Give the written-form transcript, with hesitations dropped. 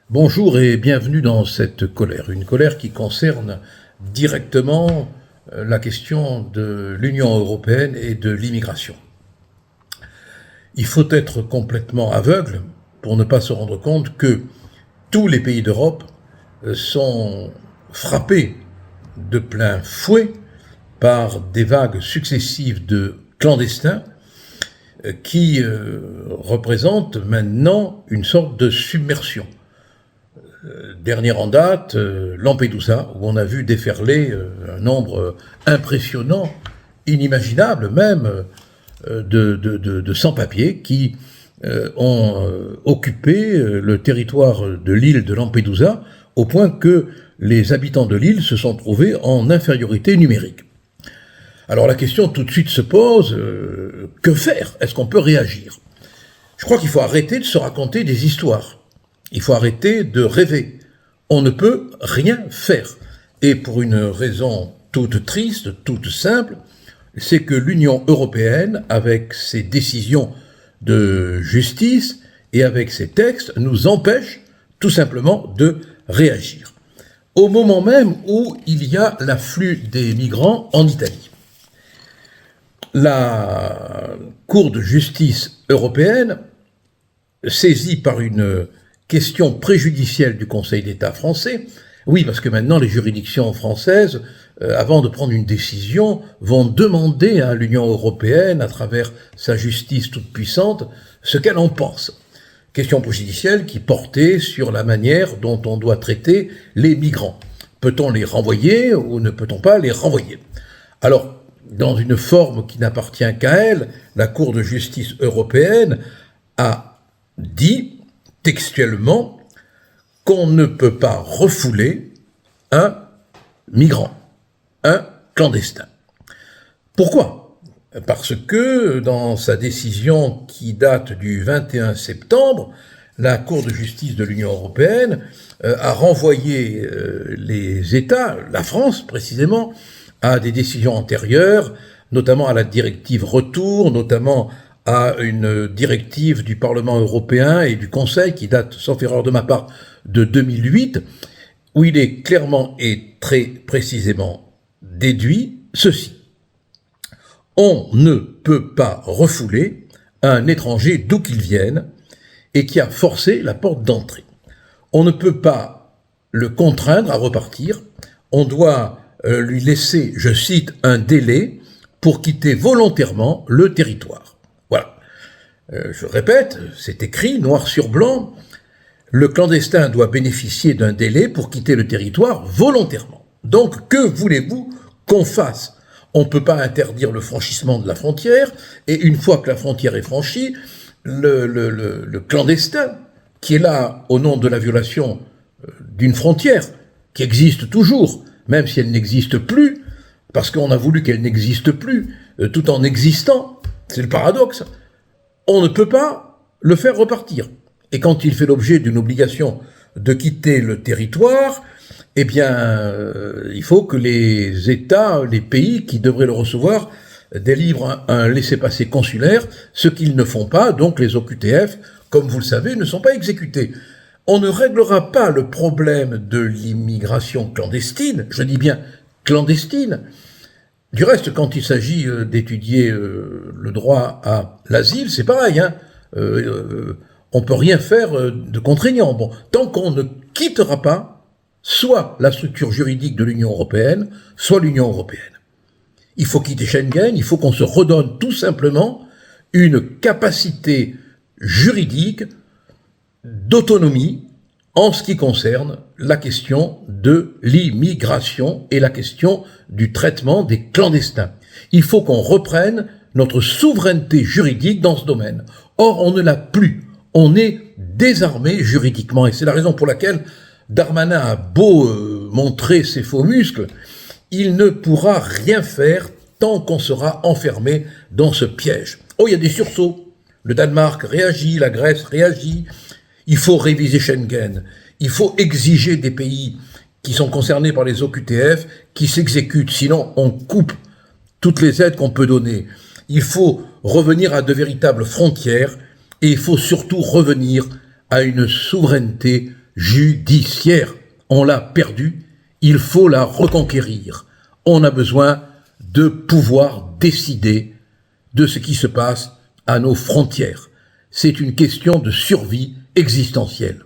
Bonjour et bienvenue dans cette colère, une colère qui concerne directement la question de l'Union européenne et de l'immigration. Il faut être complètement aveugle pour ne pas se rendre compte que tous les pays d'Europe sont frappés de plein fouet par des vagues successives de clandestins qui représentent maintenant une sorte de submersion. Dernière en date, Lampedusa, où on a vu déferler un nombre impressionnant, inimaginable même, de sans-papiers qui ont occupé le territoire de l'île de Lampedusa, au point que les habitants de l'île se sont trouvés en infériorité numérique. Alors la question tout de suite se pose, que faire? Est-ce qu'on peut réagir? Je crois qu'il faut arrêter de se raconter des histoires. Il faut arrêter de rêver. On ne peut rien faire. Et pour une raison toute triste, toute simple, c'est que l'Union européenne, avec ses décisions de justice et avec ses textes, nous empêche tout simplement de réagir. Au moment même où il y a l'afflux des migrants en Italie. La Cour de justice européenne, saisie par une question préjudicielle du Conseil d'État français, oui, parce que maintenant les juridictions françaises, avant de prendre une décision, vont demander à l'Union européenne, à travers sa justice toute puissante, ce qu'elle en pense. Question préjudicielle qui portait sur la manière dont on doit traiter les migrants. Peut-on les renvoyer ou ne peut-on pas les renvoyer? Alors, dans une forme qui n'appartient qu'à elle, la Cour de justice européenne a dit textuellement qu'on ne peut pas refouler un migrant, un clandestin. Pourquoi? Parce que dans sa décision qui date du 21 septembre, la Cour de justice de l'Union européenne a renvoyé les États, la France précisément, à des décisions antérieures, notamment à la directive retour, notamment à une directive du Parlement européen et du Conseil qui date, sauf erreur de ma part, de 2008, où il est clairement et très précisément déduit ceci. On ne peut pas refouler un étranger d'où qu'il vienne et qui a forcé la porte d'entrée. On ne peut pas le contraindre à repartir, on doit lui laisser, je cite, un délai pour quitter volontairement le territoire. Voilà. Je répète, c'est écrit noir sur blanc, le clandestin doit bénéficier d'un délai pour quitter le territoire volontairement. Donc, que voulez-vous qu'on fasse? On ne peut pas interdire le franchissement de la frontière, et une fois que la frontière est franchie, le clandestin, qui est là au nom de la violation d'une frontière, qui existe toujours, même si elle n'existe plus, parce qu'on a voulu qu'elle n'existe plus, tout en existant, c'est le paradoxe, on ne peut pas le faire repartir. Et quand il fait l'objet d'une obligation de quitter le territoire, eh bien, il faut que les États, les pays qui devraient le recevoir, délivrent un laissez-passer consulaire, ce qu'ils ne font pas, donc les OQTF, comme vous le savez, ne sont pas exécutés. On ne réglera pas le problème de l'immigration clandestine, je dis bien clandestine. Du reste, quand il s'agit d'étudier le droit à l'asile, c'est pareil, hein. On peut rien faire de contraignant. Bon, tant qu'on ne quittera pas soit la structure juridique de l'Union européenne, soit l'Union européenne. Il faut quitter Schengen, il faut qu'on se redonne tout simplement une capacité juridique d'autonomie en ce qui concerne la question de l'immigration et la question du traitement des clandestins. Il faut qu'on reprenne notre souveraineté juridique dans ce domaine. Or, on ne l'a plus. On est désarmé juridiquement. Et c'est la raison pour laquelle Darmanin a beau montrer ses faux muscles, il ne pourra rien faire tant qu'on sera enfermé dans ce piège. Oh, il y a des sursauts. Le Danemark réagit, la Grèce réagit. Il faut réviser Schengen. Il faut exiger des pays qui sont concernés par les OQTF qui s'exécutent, sinon on coupe toutes les aides qu'on peut donner. Il faut revenir à de véritables frontières et il faut surtout revenir à une souveraineté judiciaire. On l'a perdue, il faut la reconquérir. On a besoin de pouvoir décider de ce qui se passe à nos frontières. C'est une question de survie existentielle.